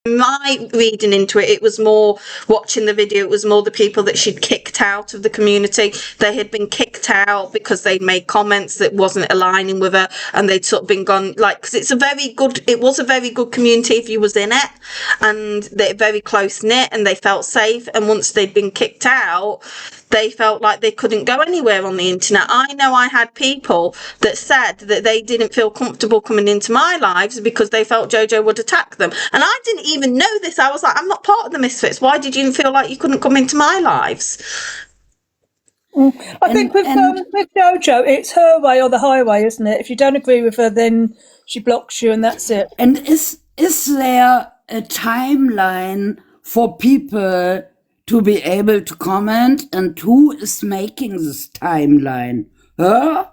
my reading into it, it was more watching the video, it was more the people that she'd kicked out of the community. They had been kicked out because they'd made comments that wasn't aligning with her, and they'd sort of been gone, like, because it was a very good community if you was in it, and they're very close knit and they felt safe. And once they'd been kicked out, they felt like they couldn't go anywhere on the internet. I know I had people that said that they didn't feel comfortable coming into my lives because they felt JoJo would attack them. And I didn't even know this. I was like, I'm not part of the Misfits. Why did you feel like you couldn't come into my lives? I think with JoJo, it's her way or the highway, isn't it? If you don't agree with her, then she blocks you and that's it. And is there a timeline for people to be able to comment, and who is making this timeline? Her?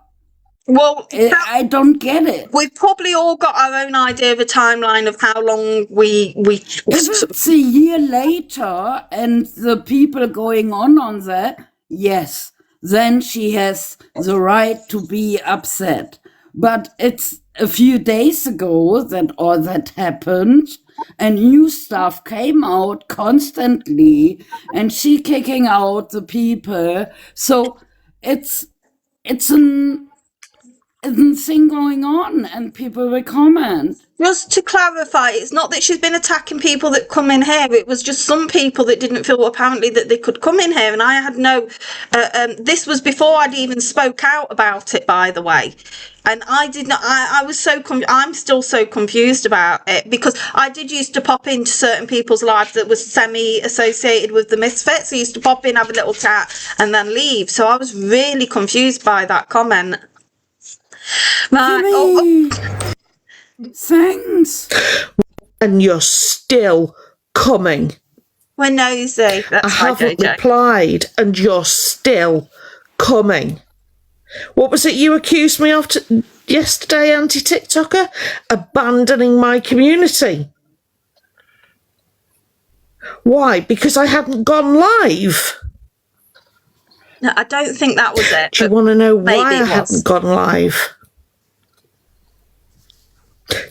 Well, I don't get it. We've probably all got our own idea of a timeline of how long we if it's a year later and the people going on that, yes, then she has the right to be upset. But it's a few days ago that all that happened, and new stuff came out constantly, and she kicking out the people. So it's a thing going on, and people will comment. Just to clarify, it's not that she's been attacking people that come in here. It was just some people that didn't feel apparently that they could come in here, and I had no. This was before I'd even spoke out about it, by the way. And I did not. I was so. I'm still so confused about it, because I did used to pop into certain people's lives that was semi-associated with the Misfits. I used to pop in, have a little chat, and then leave. So I was really confused by that comment. Right. Thanks. And you're still coming. We're nosy. That's I haven't replied, and you're still coming. What was it you accused me of yesterday, anti-TikToker? Abandoning my community. Why? Because I hadn't gone live. No, I don't think that was it. Do you want to know why I hadn't gone live?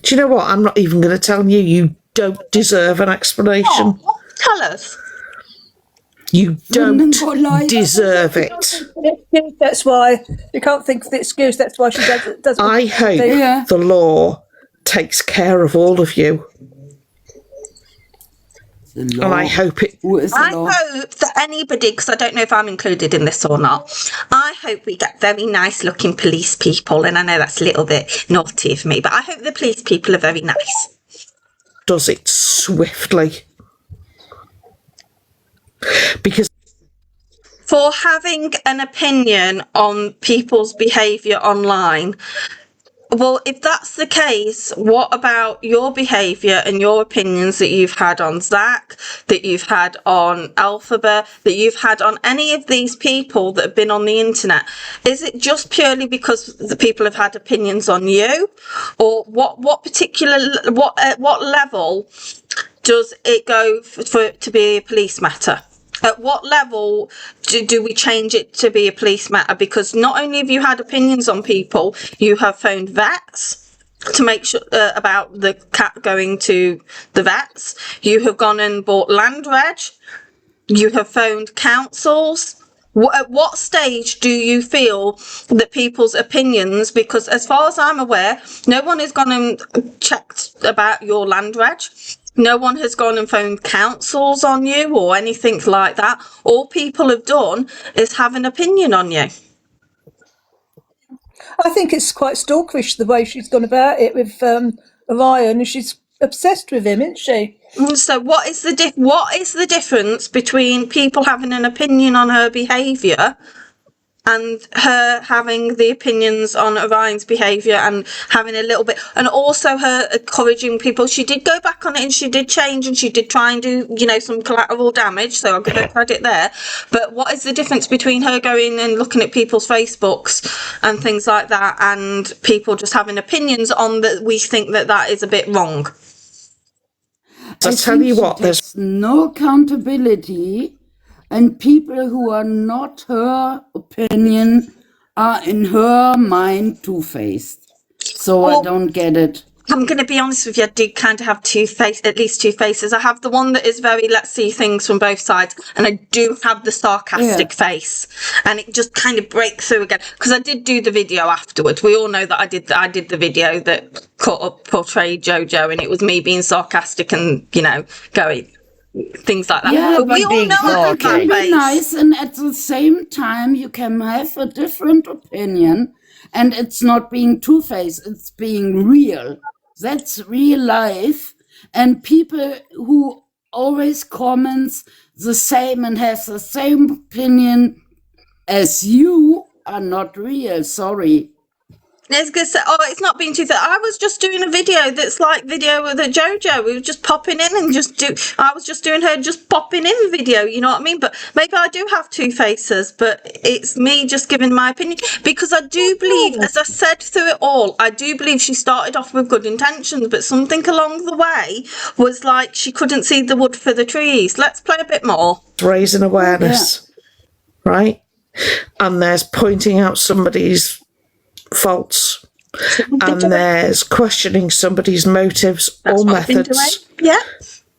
Do you know what? I'm not even going to tell you. You don't deserve an explanation. Oh, tell us. You don't deserve it. That's why you can't think of the excuse. That's why she doesn't. I hope the law takes care of all of you. And I hope it. I hope that anybody, because I don't know if I'm included in this or not, I hope we get very nice looking police people. And I know that's a little bit naughty of me, but I hope the police people are very nice. Does it swiftly. Because for having an opinion on people's behaviour online, well, if that's the case, what about your behaviour and your opinions that you've had on Zach, that you've had on Alphaba, that you've had on any of these people that have been on the internet? Is it just purely because the people have had opinions on you, or what particular at what level does it go for it to be a police matter? At what level do we change it to be a police matter? Because not only have you had opinions on people, you have phoned vets to make sure about the cat going to the vets. You have gone and bought land reg. You have phoned councils. At what stage do you feel that people's opinions, because as far as I'm aware, no one has gone and checked about your land reg. No one has gone and phoned councils on you or anything like that. All people have done is have an opinion on you. I think it's quite stalkerish the way she's gone about it with Orion. She's obsessed with him, isn't she? So what is the difference between people having an opinion on her behaviour and her having the opinions on Orion's behaviour and having a little bit, and also her encouraging people? She did go back on it and she did change and she did try and do, some collateral damage, so I'll give her credit there. But what is the difference between her going and looking at people's Facebooks and things like that and people just having opinions on that we think that is a bit wrong? I tell you what, there's no accountability, and people who are not her opinion are in her mind two-faced. So I don't get it. I'm going to be honest with you, I do kind of have at least two faces. I have the one that is very, let's see things from both sides, and I do have the sarcastic face, and it just kind of breaks through again. Because I did do the video afterwards. We all know that I did the video that portrayed JoJo, and it was me being sarcastic and, going things like that. Yeah, but we all know it can that be nice, and at the same time, you can have a different opinion, and it's not being two-faced, it's being real. That's real life, and people who always comments the same and have the same opinion as you are not real. Sorry. I was going to say, it's not being too. I was just doing a video that's like video with a JoJo. We were just popping in and I was just doing her just popping in video. You know what I mean? But maybe I do have two faces. But it's me just giving my opinion, because I do believe, as I said through it all, I do believe she started off with good intentions, but something along the way was like she couldn't see the wood for the trees. Let's play a bit more. Raising awareness, right? And there's pointing out somebody's faults, and there's questioning somebody's motives or methods. Yeah,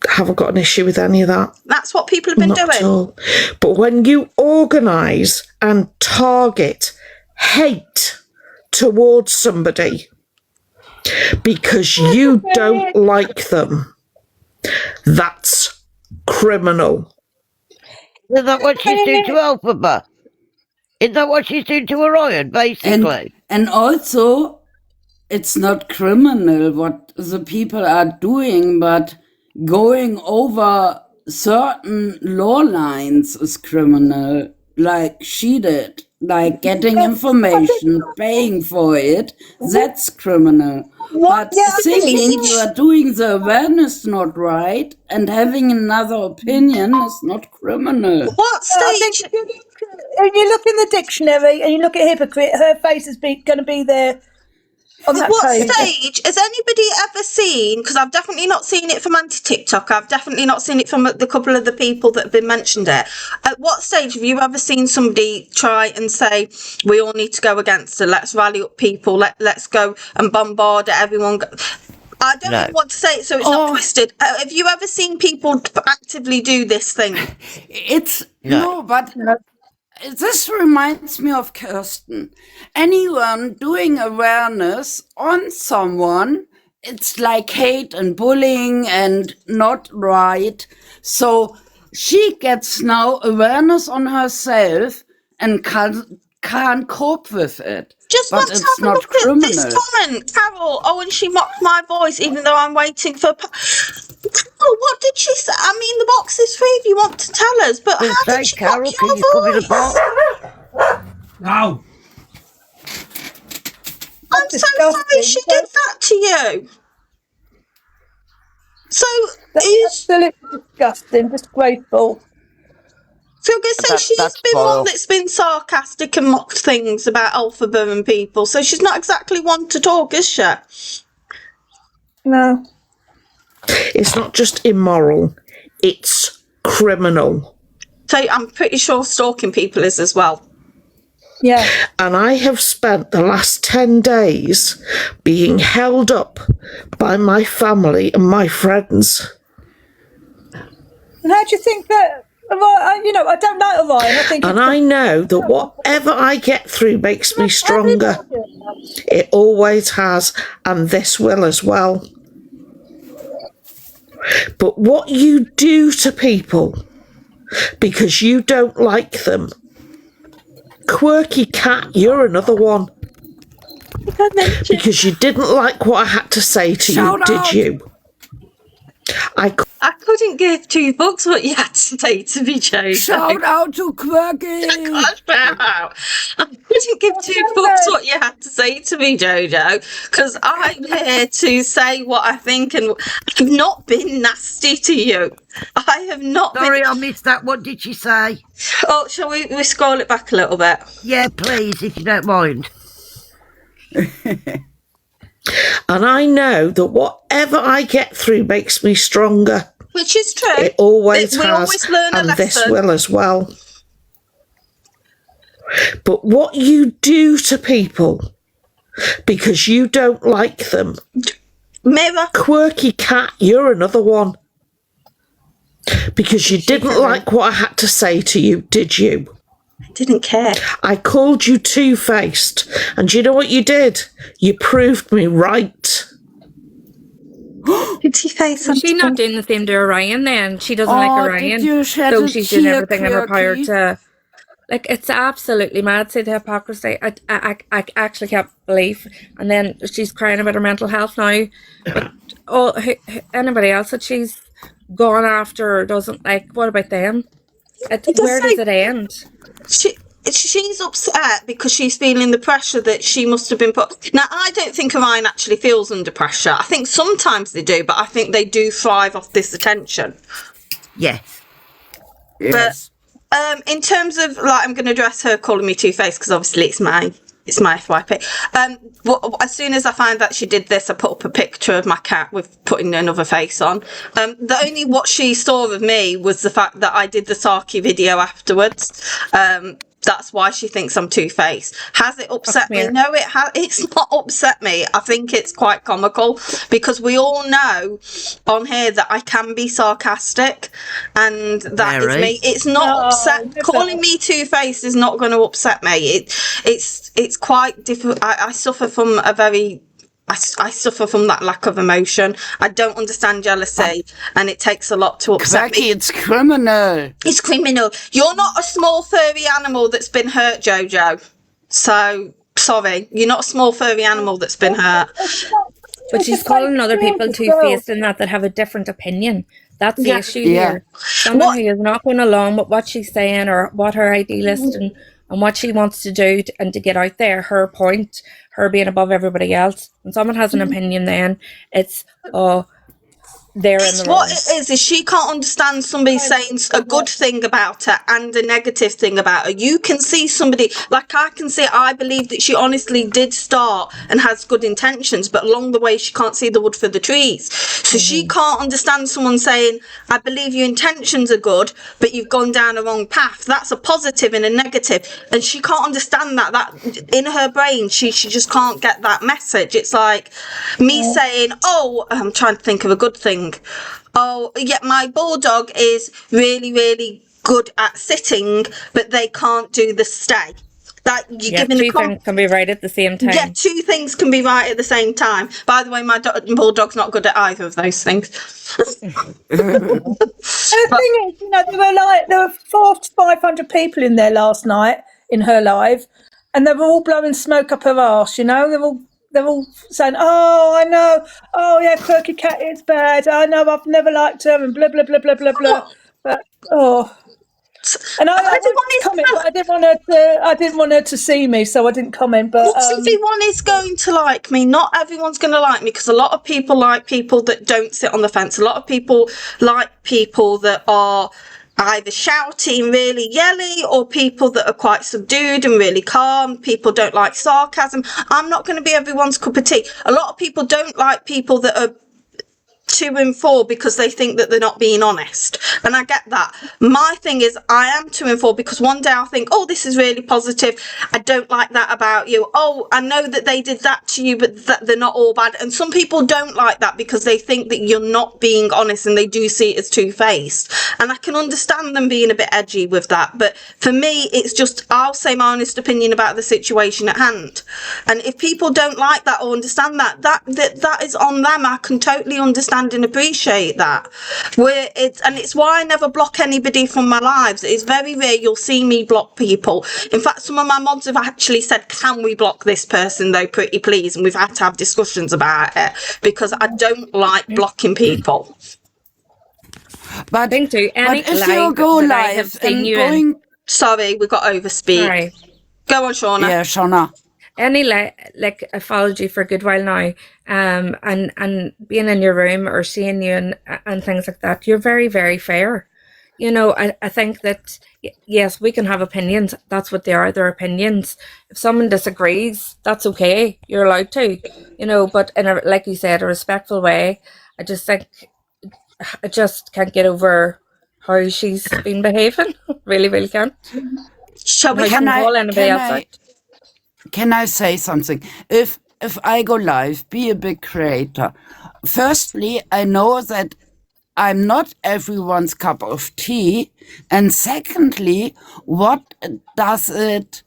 haven't got an issue with any of that. That's what people have been doing. At all. But when you organise and target hate towards somebody because you don't like them, that's criminal. Is that what she's doing to Alphabet? Is that what she's doing to Orion, basically? And also, it's not criminal what the people are doing, but going over certain law lines is criminal, like she did. Like getting information, paying for it, that's criminal. But thinking you are doing the awareness not right and having another opinion is not criminal. What stage? When you look in the dictionary and you look at hypocrite, her face is going to be there on that What page. stage has anybody ever seen? Because I've definitely not seen it from anti-TikTok. I've definitely not seen it from the couple of the people that have been mentioned it. At what stage have you ever seen somebody try and say, we all need to go against her, let's rally up people, let's go and bombard everyone? I don't know what to say so it's not twisted. Have you ever seen people actively do this thing? It's but this reminds me of Kirsten. Anyone doing awareness on someone, it's like hate and bullying and not right. So she gets now awareness on herself and can't cope with it. Just but let's it's have a not look at criminal. this comment. Carol, and she mocked my voice even though I'm waiting for... Carol, what did she say? I mean, the box is free if you want to tell us, but how did she Carol, mock can your you come in the voice? box? No. I'm so sorry she did that to you. So, That's absolutely disgusting, disgraceful. So I'm going to say she's been one that's been sarcastic and mocked things about Alphabet and people, so she's not exactly one to talk, is she? No. It's not just immoral, it's criminal. So I'm pretty sure stalking people is as well. Yeah. And I have spent the last 10 days being held up by my family and my friends. And how do you think that... I don't like Orion. I know that whatever I get through makes me stronger. It always has, and this will as well. But what you do to people because you don't like them, Quirky Cat, you're another one. Because you didn't like what I had to say to you, did you? I couldn't give two bucks what you had to say to me, JoJo. Shout out to Quirky! I couldn't give two bucks what you had to say to me, JoJo, because I'm here to say what I think, and I've not been nasty to you. I have not Sorry, been... I missed that. What did she say? Oh, shall we scroll it back a little bit? Yeah, please, if you don't mind. And I know that whatever I get through makes me stronger. Which is true. It always We has, always learn a and lesson. this will as well. But what you do to people because you don't like them, Mirror. Quirky Cat, you're another one. Because you didn't like what I had to say to you, did you? I didn't care. I called you two-faced, and do you know what you did? You proved me right. Did she say something? She's not doing the same to Orion then. She doesn't like Oh, Orion. did you shed So a she's doing tear, everything in her power Quirky? to... Like, it's absolutely mad, see the hypocrisy. I actually can't believe. And then she's crying about her mental health now. But anybody else that she's gone after or doesn't like, what about them? Where does it end? She's upset because she's feeling the pressure that she must have been put. Now, I don't think Orion actually feels under pressure. I think sometimes they do, but I think they do thrive off this attention. Yes. Yes. But in terms of, like, I'm going to address her calling me two-faced because obviously it's my FYP. As soon as I found that she did this, I put up a picture of my cat with putting another face on. The only what she saw of me was the fact that I did the Saki video afterwards. That's why she thinks I'm two-faced. Has it upset me? No, it's not upset me. I think it's quite comical because we all know on here that I can be sarcastic, and that is me. It's not upset. Calling me two-faced is not going to upset me. It's quite difficult. I suffer from I suffer from that lack of emotion. I don't understand jealousy, and it takes a lot to upset me. It's criminal. It's criminal. You're not a small furry animal that's been hurt, JoJo. So, sorry. You're not a small furry animal that's been hurt. But she's calling other people two-faced and that have a different opinion. That's the issue here. Someone who is not going along with what she's saying or what her idealist and what she wants to do and to get out there, her point, her being above everybody else. When someone has an opinion, then it's, they're in the wrong. What it is she can't understand somebody saying a good thing about her and a negative thing about her. You can see somebody, like I can see, I believe that she honestly did start and has good intentions, but along the way she can't see the wood for the trees. So she can't understand someone saying, I believe your intentions are good, but you've gone down a wrong path. That's a positive and a negative. And she can't understand that in her brain, she just can't get that message. It's like me saying, I'm trying to think of a good thing. Oh, yeah, my bulldog is really, really good at sitting, but they can't do the stay. That you're giving two things can be right at the same time. Yeah, two things can be right at the same time. By the way, my bulldog's not good at either of those things. The thing is, there were 400 to 500 people in there last night in her live, and they were all blowing smoke up her arse. They're all saying, "Oh, I know. Oh, yeah, Quirky Cat is bad. I know. I've never liked her," and blah blah blah blah blah blah. But and I didn't comment. I didn't want her to see me, so I didn't comment. But not everyone is going to like me. Not everyone's going to like me because a lot of people like people that don't sit on the fence. A lot of people like people that are either shouting, really yelly, or people that are quite subdued and really calm. People don't like sarcasm. I'm not going to be everyone's cup of tea. A lot of people don't like people that are 2 and 4 because they think that they're not being honest, and I get that. My thing is, I am 2 and 4 because one day I'll think, oh, this is really positive, I don't like that about you. Oh, I know that they did that to you, but that they're not all bad. And some people don't like that because they think that you're not being honest, and they do see it as two-faced, and I can understand them being a bit edgy with that. But for me, it's just, I'll say my honest opinion about the situation at hand, and if people don't like that or understand that is on them. I can totally understand and appreciate that. It's why I never block anybody from my lives. It's very rare you'll see me block people. In fact, some of my mods have actually said, can we block this person though, pretty please? And we've had to have discussions about it because I don't like blocking people. But if you go live and going... Sorry, we got overspeak. Sorry. Go on, Shauna. Yeah, Shauna. Any like apology for a good while now, and being in your room or seeing you and things like that, you're very, very fair. I think that yes, we can have opinions. That's what they are. They're opinions. If someone disagrees, that's okay. You're allowed to, but in a, like you said, a respectful way. I just think I just can't get over how she's been behaving. Really, really can't. Shall we call anybody else out? Can I say something? If I go live, be a big creator, firstly, I know that I'm not everyone's cup of tea. And secondly, what does it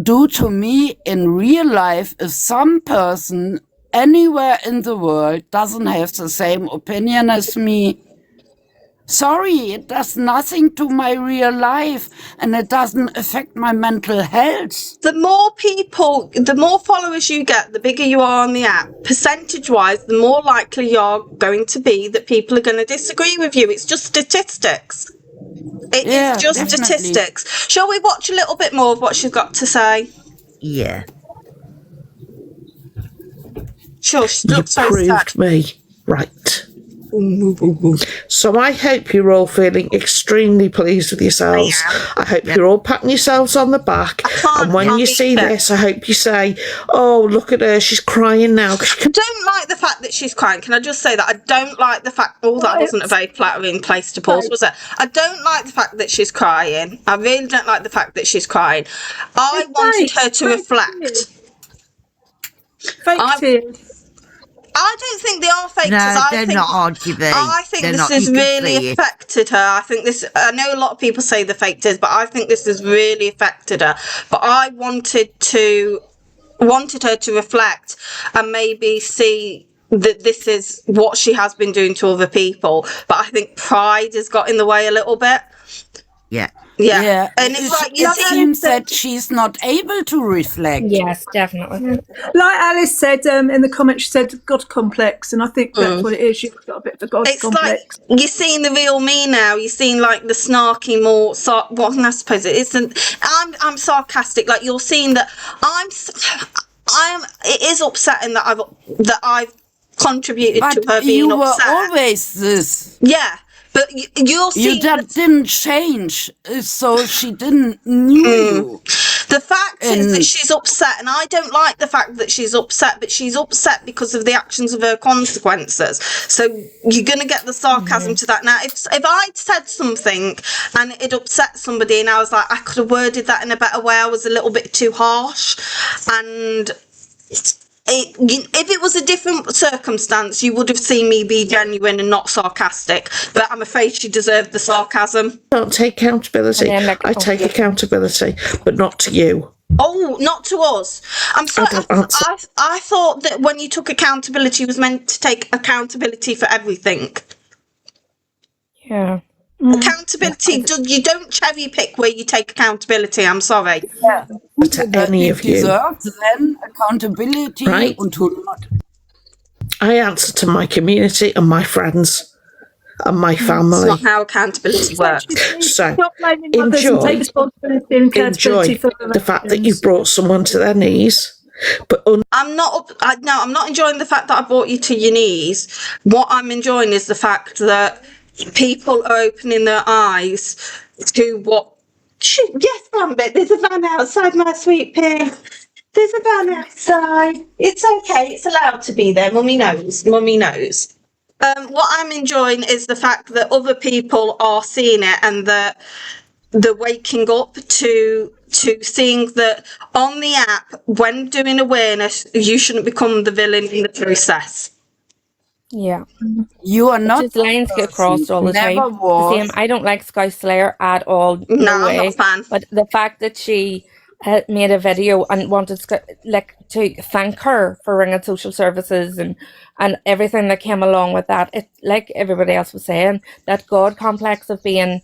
do to me in real life if some person anywhere in the world doesn't have the same opinion as me? Sorry, it does nothing to my real life, and it doesn't affect my mental health. The more followers you get, the bigger you are on the app. Percentage-wise, the more likely you're going to be that people are going to disagree with you. It's just statistics. It is just definitely. statistics. Shall we watch a little bit more of what she's got to say? Yeah. Sure, she You looks so sad. proved me right. So I hope you're all feeling extremely pleased with yourselves. I hope you're all patting yourselves on the back. And when you see this, I hope you say, oh, look at her, she's crying now. I don't like the fact that she's crying. Can I just say that? I don't like the fact... Oh, that wasn't a very flattering place to pause, was it? I don't like the fact that she's crying. I really don't like the fact that she's crying. I wanted her to reflect. Fake tears. I don't think they are fake. No, I they're think, not on TV. I think They're this not, has you can really see it. affected her. I think this. I know a lot of people say the fake tears, but I think this has really affected her. But I wanted her to reflect and maybe see that this is what she has been doing to other people. But I think pride has got in the way a little bit. Yeah. Yeah. And it's like you it see. seems that she's not able to reflect. Yes, definitely. Like Alice said in the comments, she said God complex, and I think that's what it is. She's got a bit of a God It's complex. like you're seeing the real me now. You're seeing like the snarky, more what can I suppose it isn't. I'm sarcastic. Like you're seeing that It is upsetting that I've contributed to her But being you were upset. always this. Yeah, but you're seeing That didn't change, so she didn't knew you. the fact is that she's upset, and I don't like the fact that she's upset, but she's upset because of the actions of her consequences. So you're going to get the sarcasm to that. Now, if I'd said something and it upset somebody and I was like, I could have worded that in a better way, I was a little bit too harsh, and if it was a different circumstance, you would have seen me be genuine and not sarcastic, but I'm afraid she deserved the sarcasm. I don't take accountability. And then, I take accountability, but not to you. Oh, not to us. I'm sorry. don't answer. I thought that when you took accountability, you was meant to take accountability for everything. Yeah. Accountability, you don't cherry pick where you take accountability. I'm sorry. To any of you. Deserves then accountability Right. and who not. I answer to my community and my friends and my It's family. not how accountability works. So Stop blaming others and take responsibility and accountability enjoy for the fact that you've brought someone to their knees, but I'm not enjoying the fact that I brought you to your knees. What I'm enjoying is the fact that people are opening their eyes to what. Yes, Gambit, there's a van outside, my sweet pig. There's a van outside. It's okay. It's allowed to be there. Mummy knows. Mummy knows. What I'm enjoying is the fact that other people are seeing it and that they're waking up to seeing that on the app, when doing awareness, you shouldn't become the villain in the process. Yeah. You are not. Just lines get crossed all the Never time. was. Same. I don't like Sky Slayer at all. No, I'm way. not a fan. But the fact that she had made a video and wanted to thank her for ringing social services and everything that came along with that, it, like everybody else was saying, that God complex of being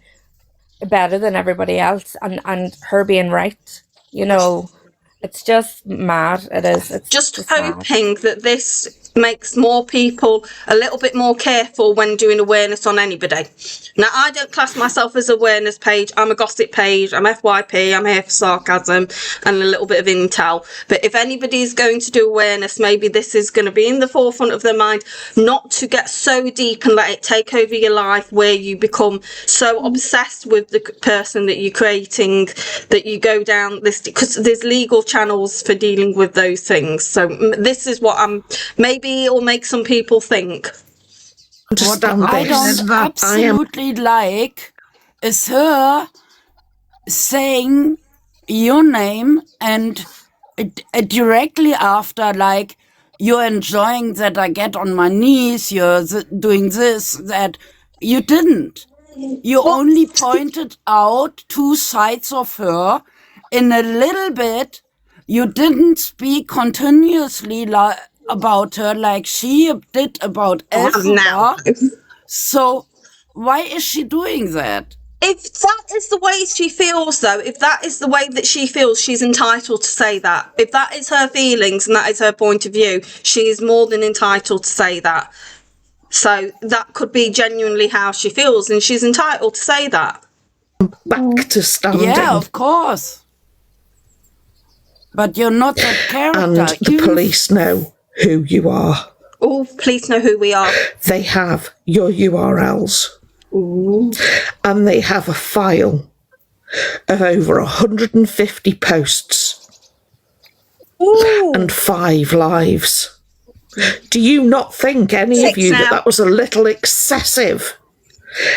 better than everybody else and her being right, it's just mad. It is. It's Just mad. hoping that this makes more people a little bit more careful when doing awareness on anybody. Now, I don't class myself as awareness page. I'm a gossip page. I'm FYP. I'm here for sarcasm and a little bit of intel. But if anybody's going to do awareness, maybe this is going to be in the forefront of their mind, not to get so deep and let it take over your life where you become so obsessed with the person that you're creating that you go down this, because there's legal channels for dealing with those things. So this is what maybe it'll make some people think. understand I this. don't absolutely like is her saying your name and directly after, like, you're enjoying that I get on my knees, you're doing this, that. You didn't. You only pointed out two sides of her in a little bit. You didn't speak continuously about her like she did about Elphaba. So why is she doing that? If that is the way she feels, though, if that is the way that she feels, she's entitled to say that. If that is her feelings and that is her point of view, she is more than entitled to say that. So that could be genuinely how she feels, and she's entitled to say that. Back to standing. Yeah, of course. But you're not that character. And the police know who you are. Oh, police know who we are. They have your URLs. Ooh. And they have a file of over 150 posts. Ooh. And 5 lives. Do you not think, any of you, that was a little excessive?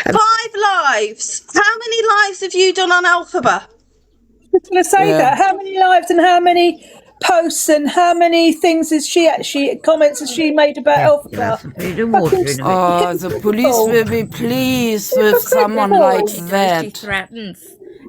5 lives? How many lives have you done on Elphaba? I was going to say that. How many lives and how many posts and how many things comments has she made about Elphaba? The police will be pleased with someone like that. She threatens.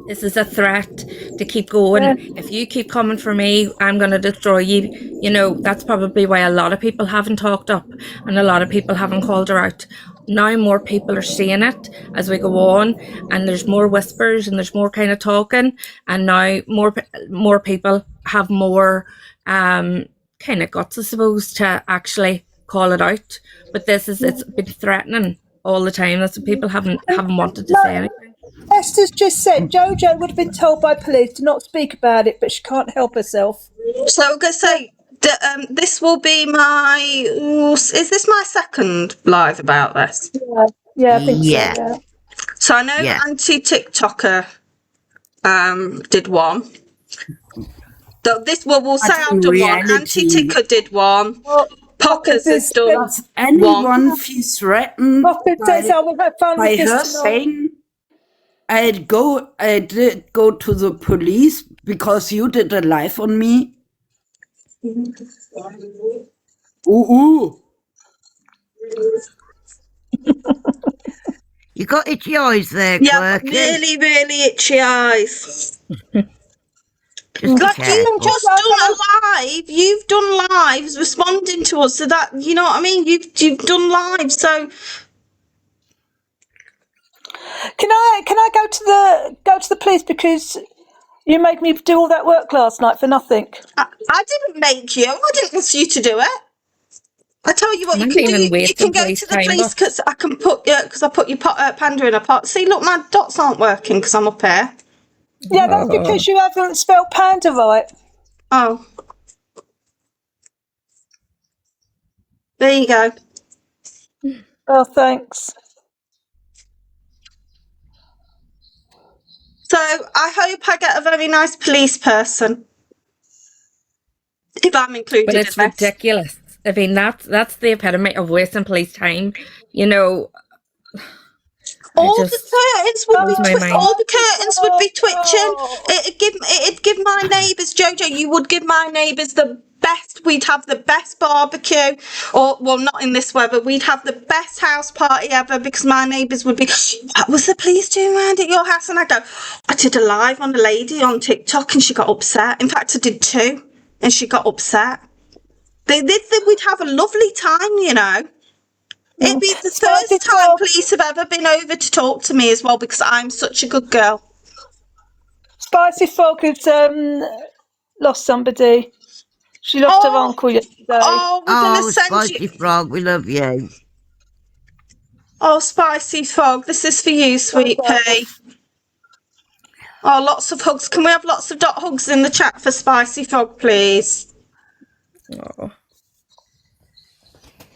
This is a threat to keep going. Yeah. If you keep coming for me, I'm going to destroy you. You know, that's probably why a lot of people haven't talked up and a lot of people haven't called her out. Now more people are seeing it as we go on, and there's more whispers and there's more kind of talking, and now more people have more kind of guts, I suppose, to actually call it out. But it's been threatening all the time. That's what people haven't wanted to say anything. Esther's just said JoJo would have been told by police to not speak about it, but she can't help herself. So I'm going to say this will be my... is this my second live about this? Yeah, I think so. Yeah. So I know Anti-TikToker did one. We'll say I've done one. Anti-Ticker did one. Pockers has done one. Does anyone feel threatened by her saying... I did go to the police because you did a live on me. Ooh. You got itchy eyes there, Yeah, Quirky. really, really itchy eyes. Just like you've just done a live. You've done lives responding to us, so that you know what I mean. You've done lives, so. Can I go to the police because you made me do all that work last night for nothing? I didn't make you. I didn't ask you to do it. I tell you what, you can do. You can go to the police because I can put I put your panda in a pot. See, look, my dots aren't working because I'm up here. Yeah, that's because you haven't spelled panda right. Oh, there you go. Oh, thanks. So I hope I get a very nice police person. If I'm included. But it's ridiculous. I mean, that's the epitome of wasting police time. You know, all the curtains would be twitching. It'd give my neighbours, JoJo. You would give my neighbours the best. We'd have the best barbecue, or well, not in this weather. We'd have the best house party ever because my neighbours would be. What was the police doing around at your house? And I go, I did a live on a lady on TikTok, and she got upset. In fact, I did 2, and she got upset. We'd have a lovely time, you know. It'd be the first time police have ever been over to talk to me as well because I'm such a good girl. Spicy Frog has lost somebody. She lost her uncle yesterday. Oh, we're gonna send Spicy Frog, we love you. Oh, Spicy Frog, this is for you, sweet pea. Oh, lots of hugs. Can we have lots of hugs in the chat for Spicy Frog, please? Oh.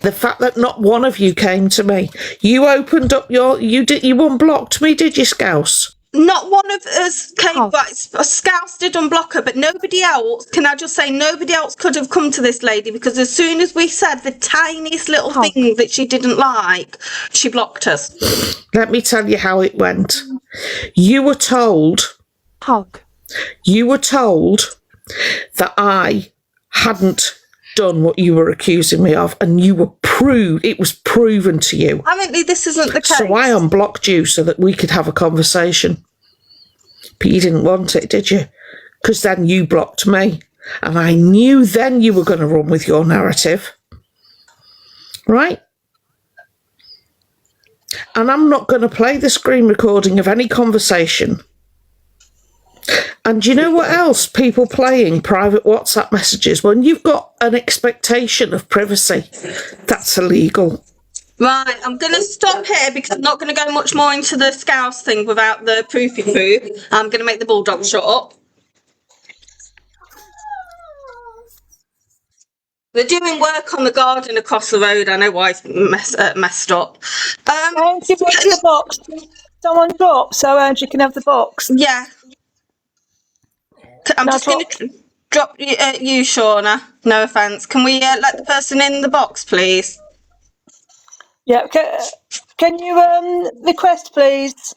The fact that not one of you came to me. You opened up you unblocked me, did you, Scouse? Not one of us came, right, Scouse did unblock her, but nobody else, can I just say, nobody else could have come to this lady because as soon as we said the tiniest little thing that she didn't like, she blocked us. Let me tell you how it went. You were told that I hadn't done what you were accusing me of, and it was proven to you. Apparently this isn't the case. So I unblocked you so that we could have a conversation. But you didn't want it, did you? Because then you blocked me. And I knew then you were going to run with your narrative. Right? And I'm not going to play the screen recording of any conversation. And do you know what else? People playing private WhatsApp messages when you've got an expectation of privacy. That's illegal. Right, I'm going to stop here because I'm not going to go much more into the Scouse thing without the proofy proof. I'm going to make the bulldog shut up. They're doing work on the garden across the road. I know why it's messed up. Angie, where's the box? Someone drop so Angie can have the box. Yeah. I'm just going to drop you, Shauna. No offence. Can we let the person in the box, please? Yeah, can you request, please?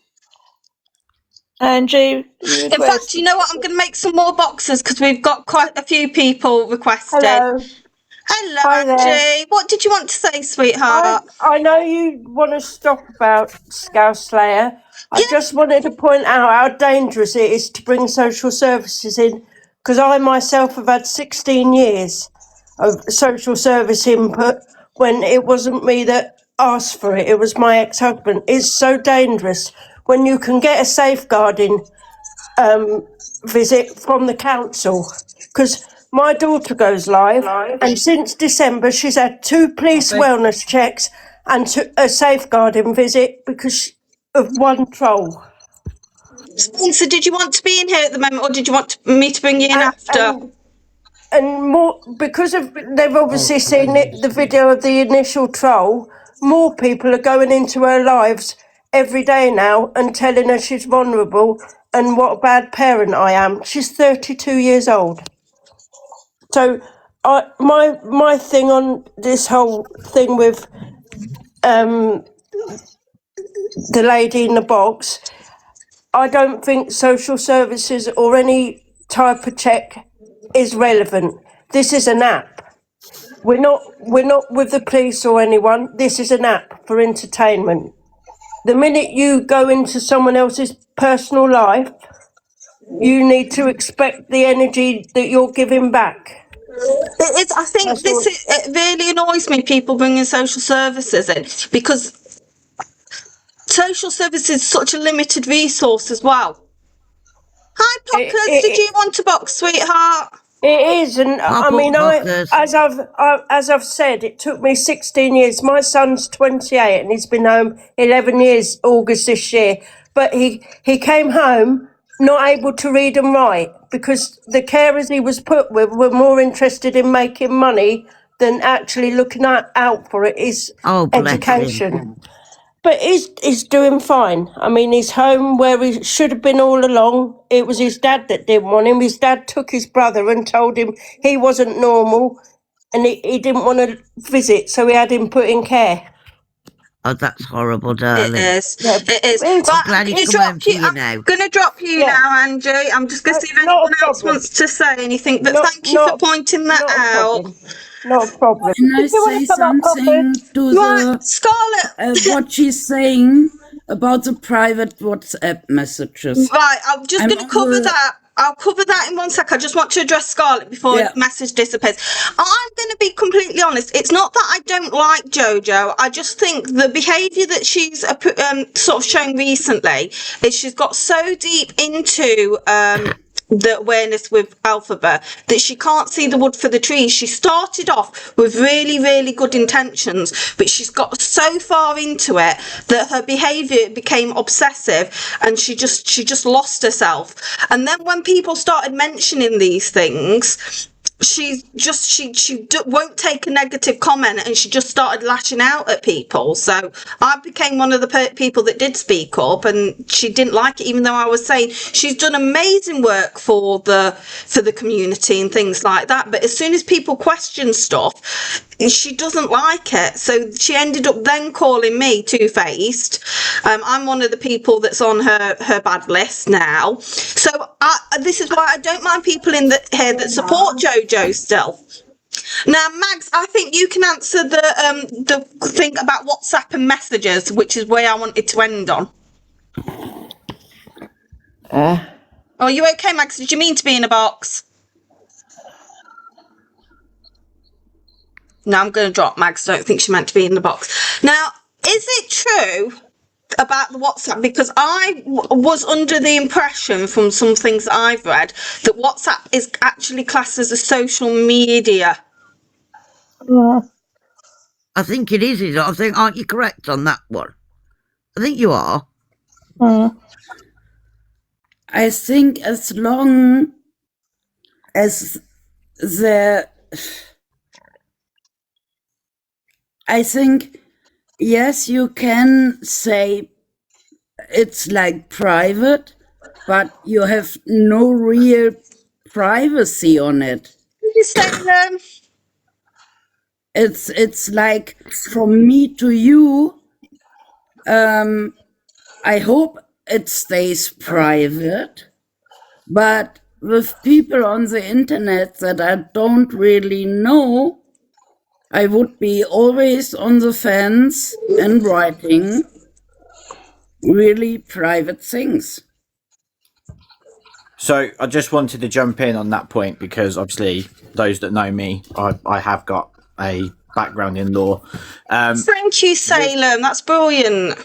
Angie, in fact, you know what? I'm going to make some more boxes because we've got quite a few people requested. Hello, Hi Angie. there. What did you want to say, sweetheart? I know you want to stop about Scouse Slayer. I just wanted to point out how dangerous it is to bring social services in, because I myself have had 16 years of social service input when it wasn't me that asked for it, it was my ex-husband. It's so dangerous when you can get a safeguarding visit from the council, because my daughter goes live and since December she's had 2 police wellness checks and a safeguarding visit because of one troll. Spencer, did you want to be in here at the moment or did you want me to bring you in after? And more, because they've obviously seen the video of the initial troll, more people are going into her lives every day now and telling her she's vulnerable and what a bad parent I am. She's 32 years old. So my thing on this whole thing with the lady in the box, I don't think social services or any type of check is relevant. This is an app. We're not with the police or anyone. This is an app for entertainment. The minute you go into someone else's personal life, you need to expect the energy that you're giving back. I think it really annoys me, people bringing social services in, because social services is such a limited resource as well. Hi, Pockers. Did you want a box, sweetheart? It is, and I mean, as I've said, it took me 16 years. My son's 28, and he's been home 11 years, August this year. But he came home not able to read and write because the carers he was put with were more interested in making money than actually looking out for it. His education. But he's doing fine. I mean, he's home where he should have been all along. It was his dad that didn't want him. His dad took his brother and told him he wasn't normal and he didn't want to visit, so he had him put in care. Oh, that's horrible, darling. It is. Yeah. It is. I'm glad he's come home to you now. I'm going to drop you now, Angie. I'm just going to see if anyone else wants to say anything, but thank you for pointing that out. No problem. Can I say something to Scarlett? What she's saying about the private WhatsApp messages? Right, I'm just going to cover that. I'll cover that in 1 sec. I just want to address Scarlett before the message disappears. I'm going to be completely honest. It's not that I don't like JoJo. I just think the behaviour that she's sort of shown recently is she's got so deep into the awareness with Alphabet that she can't see the wood for the trees. She started off with really, really good intentions, but she's got so far into it that her behaviour became obsessive and she just lost herself. And then when people started mentioning these things, she won't take a negative comment and she just started lashing out at people. So I became one of the people that did speak up, and she didn't like it, even though I was saying she's done amazing work for the community and things like that. But as soon as people question stuff, she doesn't like it. So she ended up then calling me two-faced. I'm one of the people that's on her bad list now. So this is why I don't mind people in here that support JoJo still. Now, Mags, I think you can answer the thing about WhatsApp and messages, which is where I wanted to end on. Are you okay, Mags? Did you mean to be in a box? No, I'm going to drop Mags. Don't think she meant to be in the box. Now, is it true about the WhatsApp? Because I was under the impression from some things that I've read that WhatsApp is actually classed as a social media. I think it is. I think, aren't you correct on that one? I think you are. I think as long as I think, yes, you can say it's like private, but you have no real privacy on it. You say It's like from me to you. I hope it stays private, but with people on the internet that I don't really know, I would be always on the fence and writing really private things. So I just wanted to jump in on that point because obviously those that know me, I have got a background in law. Thank you, Salem. That's brilliant.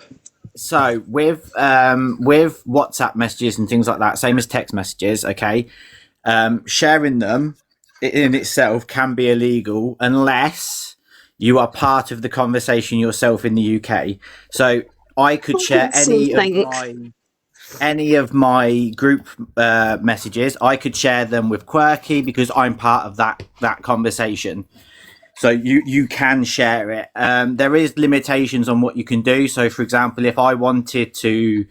So with WhatsApp messages and things like that, same as text messages, okay, sharing them in itself can be illegal unless you are part of the conversation yourself in the UK. So I could share any of my group messages. I could share them with Quirky because I'm part of that conversation. So you can share it. There is limitations on what you can do. So, for example, if I wanted to,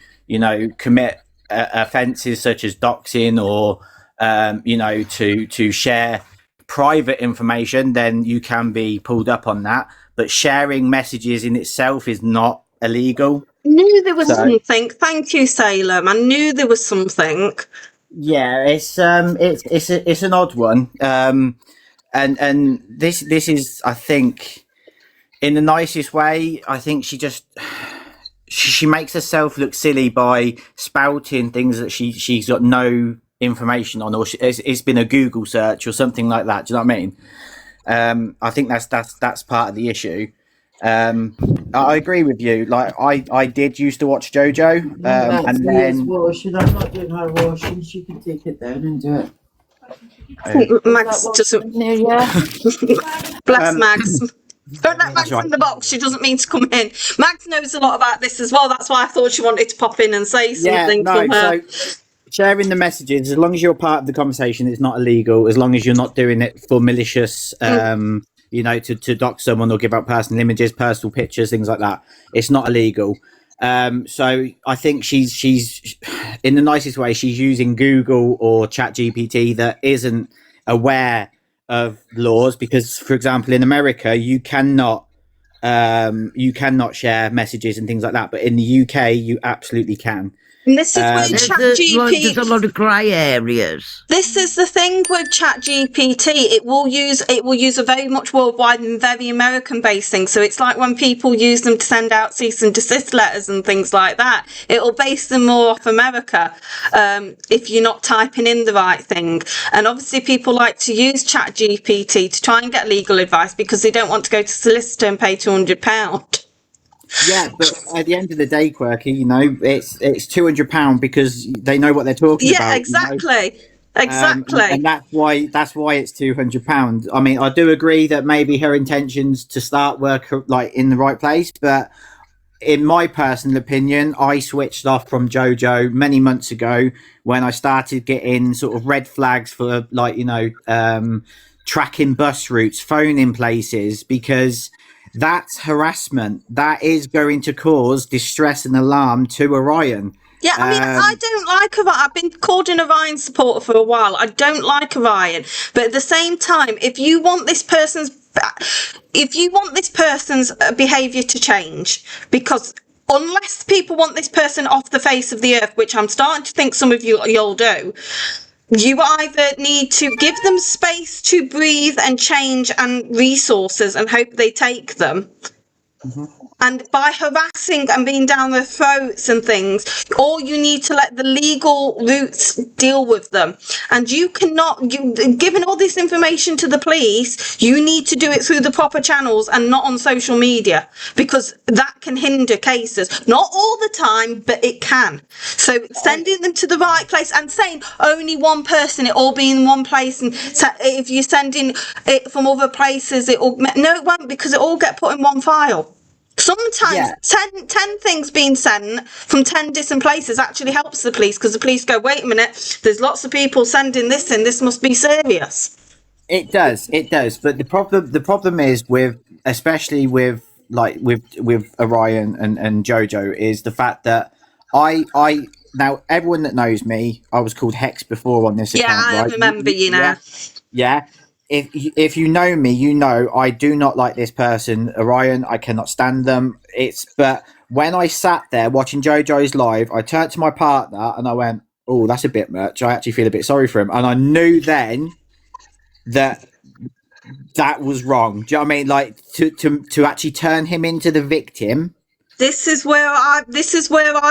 commit offences such as doxing or, to share private information, then you can be pulled up on that. But sharing messages in itself is not illegal. I knew there was something. Thank you, Salem. I knew there was something. Yeah, it's an odd one. And this is, I think, in the nicest way, I think she makes herself look silly by spouting things that she's got no information on, or it's been a Google search or something like that. Do you know what I mean? I think that's part of the issue. I agree with you. Like I did used to watch JoJo, and then washing. I'm not doing her washing. She can take it down and do it. I think Mags doesn't. Bless Mags. Don't let Mags in the box. She doesn't mean to come in. Mags knows a lot about this as well. That's why I thought she wanted to pop in and say something from her. So sharing the messages, as long as you're part of the conversation, it's not illegal. As long as you're not doing it for malicious, to dox someone or give out personal images, personal pictures, things like that, it's not illegal. So I think she's in the nicest way, she's using Google or ChatGPT that isn't aware of laws, because, for example, in America, you cannot share messages and things like that, but in the UK, you absolutely can. And this is where ChatGPT. There's a lot of grey areas. This is the thing with ChatGPT. It will use a very much worldwide and very American-based thing. So it's like when people use them to send out cease and desist letters and things like that. It'll base them more off America if you're not typing in the right thing. And obviously, people like to use ChatGPT to try and get legal advice because they don't want to go to solicitor and pay £200. Yeah, but at the end of the day, Quirky, it's £200 because they know what they're talking about. Yeah, exactly. Exactly. And that's why it's £200. I mean, I do agree that maybe her intentions to start work like in the right place, but in my personal opinion, I switched off from JoJo many months ago when I started getting sort of red flags for tracking bus routes, phoning places, because that's harassment. That is going to cause distress and alarm to Orion. Yeah, I mean, I don't like Orion. I've been called an Orion supporter for a while. I don't like Orion. But at the same time, if you want this person's behaviour to change, because unless people want this person off the face of the earth, which I'm starting to think some of you all do, You either need to give them space to breathe and change and resources and hope they take them. And by harassing and being down their throats and things, or you need to let the legal routes deal with them. And you cannot, giving all this information to the police, you need to do it through the proper channels and not on social media, because that can hinder cases. Not all the time, but it can. So sending them to the right place and saying only one person, it all be in one place, and if you're sending it from other places, it won't, because it all get put in one file. Sometimes 10 things being sent from 10 different places actually helps the police, because the police go, wait a minute, there's lots of people sending this in, this must be serious. It does. But the problem is especially with Orion and JoJo, is the fact that I now, everyone that knows me, I was called Hex before on this account. Yeah, I remember you now. Yeah. If you know me, you know I do not like this person, Orion. I cannot stand them. But when I sat there watching JoJo's live, I turned to my partner and I went, "Oh, that's a bit much. I actually feel a bit sorry for him." And I knew then that was wrong. Do you know what I mean? Like to actually turn him into the victim. This is where I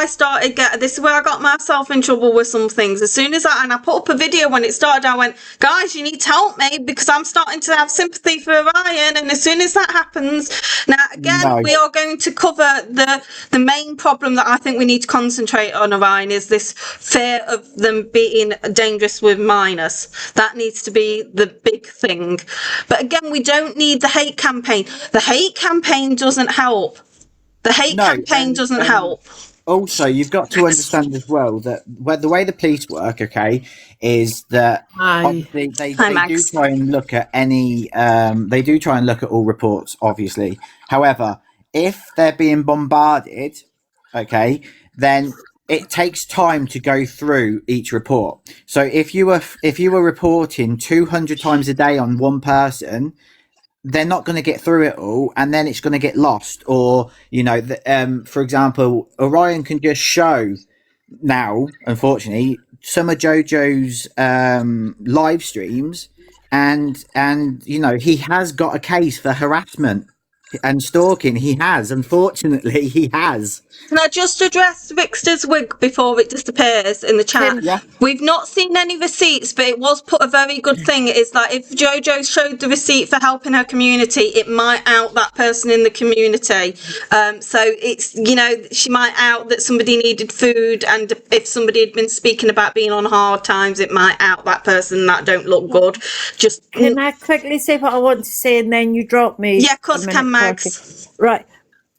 started this is where I got myself in trouble with some things. As soon as I put up a video when it started, I went, guys, you need to help me, because I'm starting to have sympathy for Orion. And as soon as that happens, now again, we are going to cover the main problem that I think we need to concentrate on, Orion, is this fear of them being dangerous with minors. That needs to be the big thing. But again, we don't need the hate campaign. The hate campaign doesn't help. The hate campaign doesn't help. Also, you've got to understand as well that the way the police work, okay, is that obviously they do try and look at they do try and look at all reports, obviously. However, if they're being bombarded, okay, then it takes time to go through each report. So if you were reporting 200 times a day on one person, they're not going to get through it all, and then it's going to get lost. Or, for example, Orion can just show now, unfortunately, some of JoJo's live streams, and he has got a case for harassment and stalking. He has, unfortunately, he has. Can I just address Vixter's wig before it disappears in the chat? Yeah. We've not seen any receipts, but it was put a very good thing. Is that if JoJo showed the receipt for helping her community, it might out that person in the community. So it's, she might out that somebody needed food, and if somebody had been speaking about being on hard times, it might out that person that don't look good. Just Can I quickly say what I want to say, and then you drop me? Yeah, of course, can, Mags. Right.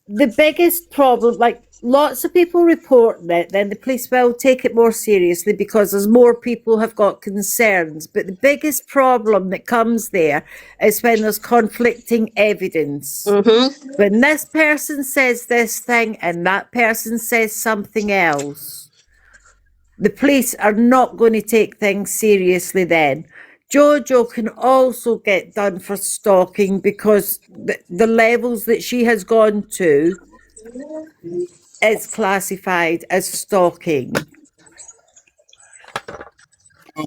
The biggest problem, like, lots of people report it, then the police will take it more seriously because there's more people have got concerns. But the biggest problem that comes there is when there's conflicting evidence. Mm-hmm. When this person says this thing and that person says something else, the police are not going to take things seriously then. JoJo can also get done for stalking because the levels that she has gone to is classified as stalking.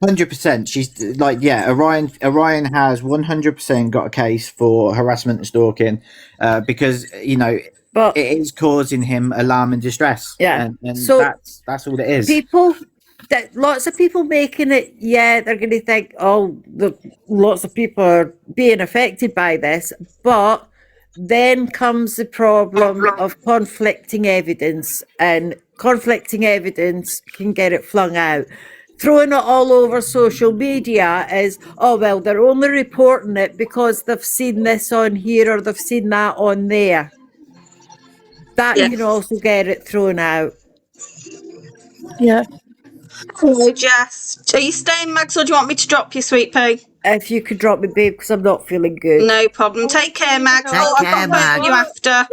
100%. She's like, Orion has 100% got a case for harassment and stalking, because but it is causing him alarm and distress. Yeah, and so that's all it is. Lots of people making it, they're going to think, lots of people are being affected by this, but then comes the problem of conflicting evidence, and conflicting evidence can get it flung out. Throwing it all over social media is, they're only reporting it because they've seen this on here or they've seen that on there. That can also get it thrown out. Yeah. Hello, Jess. Are you staying, Mags, or do you want me to drop you, sweet pea? If you could drop me, babe, because I'm not feeling good. No problem. Take care, Mags. Take care, I've got you after.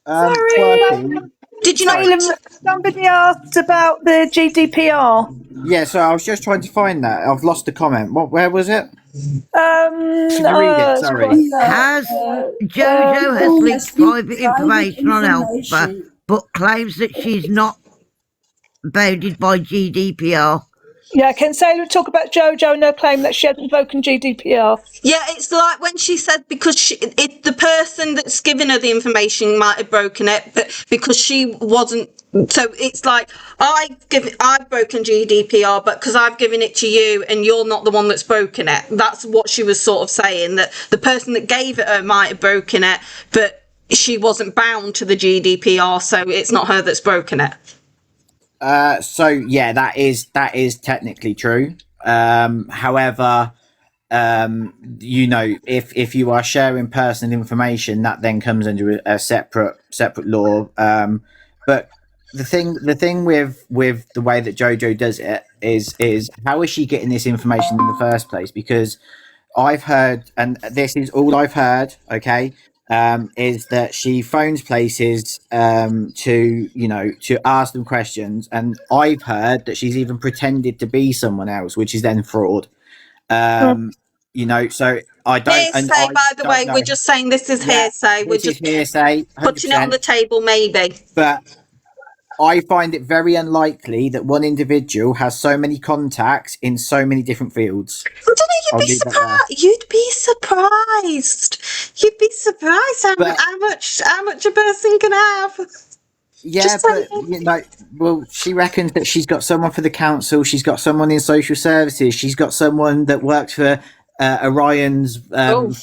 Sorry. Did you not? Somebody asked about the GDPR. Yeah, so I was just trying to find that. I've lost the comment. Where was it? Can you read it? Sorry. Has JoJo has leaked private information on Alpha, but claims that she's not bounded by GDPR. Yeah, can Sailor talk about JoJo and her claim that she hasn't broken GDPR? Yeah, it's like when she said because the person that's given her the information might have broken it, but because she wasn't. So it's like I've broken GDPR, but because I've given it to you and you're not the one that's broken it. That's what she was sort of saying, that the person that gave it her might have broken it, but she wasn't bound to the GDPR, so it's not her that's broken it. So yeah, that is technically true. However, you know, if you are sharing personal information, that then comes under a separate law. But the thing with the way that JoJo does it is how is she getting this information in the first place? Because I've heard, and this is all I've heard, okay, is that she phones places to ask them questions, and I've heard that she's even pretended to be someone else, which is then fraud. So I don't. Hearsay, by the way, we're just saying this is hearsay. We're just hearsay, 100%, putting it on the table, maybe. But I find it very unlikely that one individual has so many contacts in so many different fields. I don't know, you'd be surprised. You'd be surprised how much a person can have. Yeah, but she reckons that she's got someone for the council, she's got someone in social services, she's got someone that works for Orion's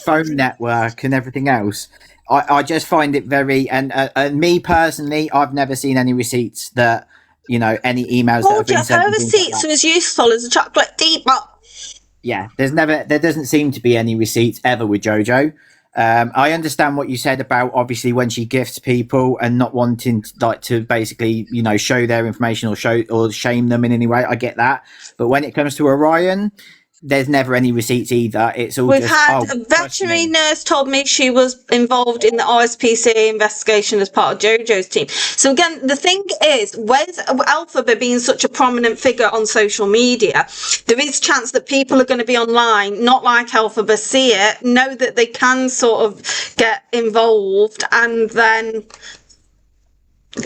phone network and everything else. I just find it very, and me personally, I've never seen any receipts that, any emails that have been sent. Her receipts are as useful as a chocolate teapot. Yeah, there doesn't seem to be any receipts ever with JoJo. I understand what you said about obviously when she gifts people and not wanting to basically, show their information or shame them in any way. I get that. But when it comes to Orion, there's never any receipts either. It's all We've had a veterinary nurse told me she was involved in the RSPCA investigation as part of JoJo's team. So again, the thing is, with Alphaba being such a prominent figure on social media, there is a chance that people are going to be online, not like Alphaba, see it, know that they can sort of get involved, and then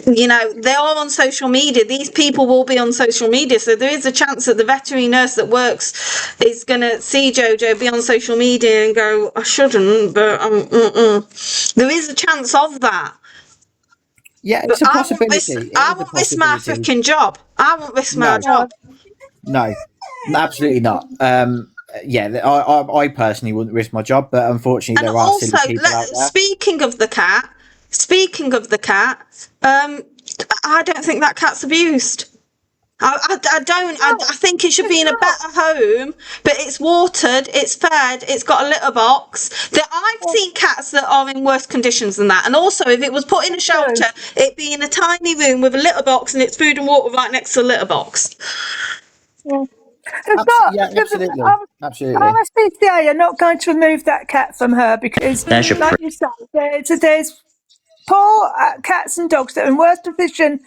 they are on social media. These people will be on social media, so there is a chance that the veterinary nurse that works is going to see JoJo, be on social media and go, I shouldn't, but there is a chance of that. Yeah, it's a possibility. I won't risk my freaking job. I won't risk my job. No, absolutely not. I personally wouldn't risk my job, but unfortunately there are silly people out there. Speaking of the cat, I don't think that cat's abused. I don't. I think it should be in a better home, but it's watered, it's fed, it's got a litter box. I've seen cats that are in worse conditions than that. And also, if it was put in a shelter, it'd be in a tiny room with a litter box and its food and water right next to the litter box. Absolutely. RSPCA are not going to remove that cat from her because, like you said, there's poor cats and dogs that are in worse position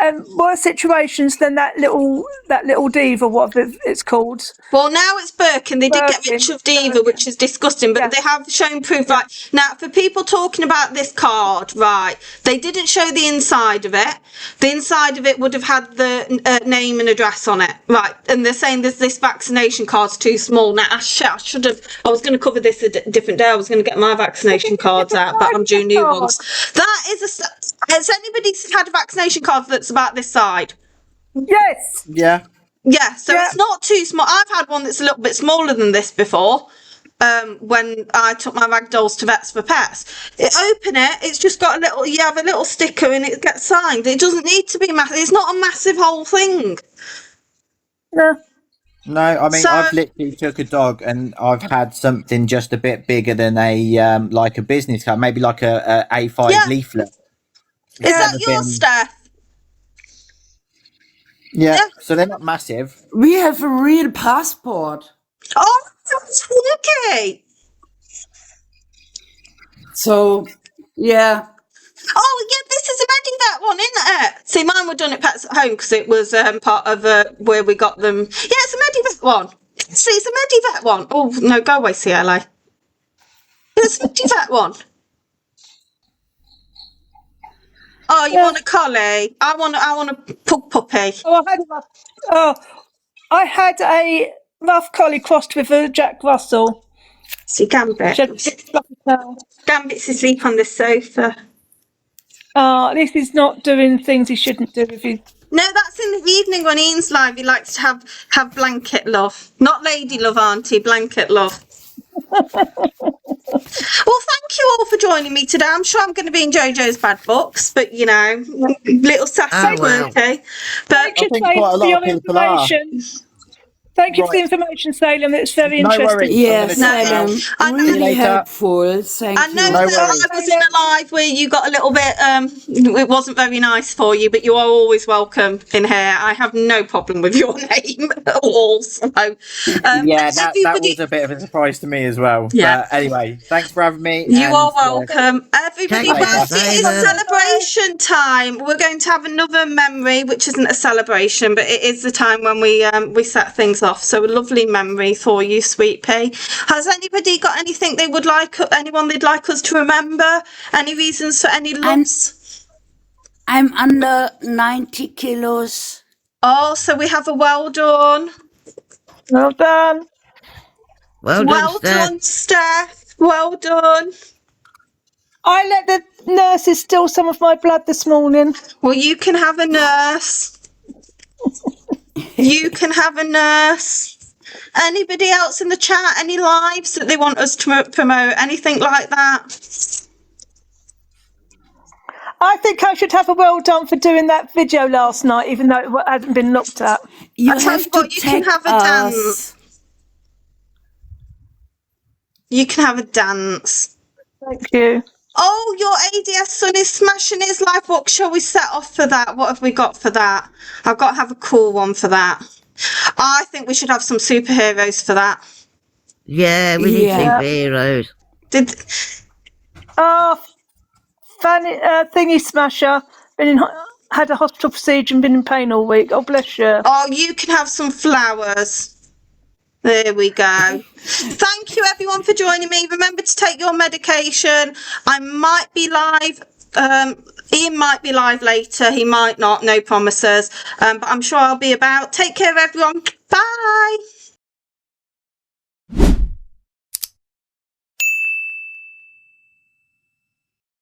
and worse situations than that little diva, what it's called. Well, now it's Birkin. They did get rid of Diva, which is disgusting, but they have shown proof. Right now, for people talking about this card, right, they didn't show the inside of it. The inside of it would have had the name and address on it, right? And they're saying this vaccination card's too small. Now, I should have. I was going to cover this a different day. I was going to get my vaccination cards out, but I'm due new ones. That is has anybody had a vaccination card that's about this side? Yes. Yeah. Yeah, so it's not too small. I've had one that's a little bit smaller than this before. When I took my ragdolls to Vets for Pets, open it. It's just got you have a little sticker and it gets signed. It doesn't need to be massive. It's not a massive whole thing. No. No, I mean, I've literally took a dog and I've had something just a bit bigger than like a business card, maybe like a A5 leaflet. Is that yours, Steph? Yeah, so they're not massive. We have a real passport. Oh, that's okay. So, yeah. Oh, yeah, this is a Medivet one, isn't it? See, mine were done at Pets at Home because it was part of where we got them. Yeah, it's a Medivet one. See, it's a Medivet one. Oh, no, go away, CLA. It's a Medivet one. Oh, you want a collie? I want a pug puppy. Oh, I had I had a rough collie crossed with a Jack Russell. See, Gambit. She had a big fluffy tail. Gambit's asleep on the sofa. This is not doing things he shouldn't do with his. No, that's in the evening when Ian's live. He likes to have blanket love. Not lady love, auntie, blanket love. Well, thank you all for joining me today. I'm sure I'm going to be in JoJo's bad books, but you know, little sassy quirky. But Thank you, Salem, for your information. Thank you for the information, Salem. It's very interesting. Yes, I know, really helpful. Thank I you. know that I was in a live where you got a little bit, it wasn't very nice for you, but you are always welcome in here. I have no problem with your name at all. So, yeah, that was a bit of a surprise to me as well. Yeah. But anyway, thanks for having me. You are welcome. Everybody, Thank you, back, it is Salem. celebration time. We're going to have another memory, which isn't a celebration, but it is the time when we set things off. So a lovely memory for you, Sweet Pea. Has anybody got anything they'd like us to remember? Any reasons for any loves? I'm under 90 kilos. Oh, so we have a well done. Well done. Well done, Steph. Well done. I let the nurses steal some of my blood this morning. Well, you can have a nurse. You can have a nurse. Anybody else in the chat? Any lives that they want us to promote? Anything like that? I think I should have a well done for doing that video last night, even though it hasn't been looked at. You I tell have you to what, you can tag have a us. dance. You can have a dance. Thank you. Oh, your ADS son is smashing his life. What shall we set off for that? What have we got for that? I've got to have a cool one for that. I think we should have some superheroes for that. Yeah, we need superheroes. Fanny, Thingy Smasher, had a hospital procedure and been in pain all week. Oh, bless you. Oh, you can have some flowers. There we go. Thank you, everyone, for joining me. Remember to take your medication. I might be live. Ian might be live later. He might not. No promises. But I'm sure I'll be about. Take care, everyone. Bye.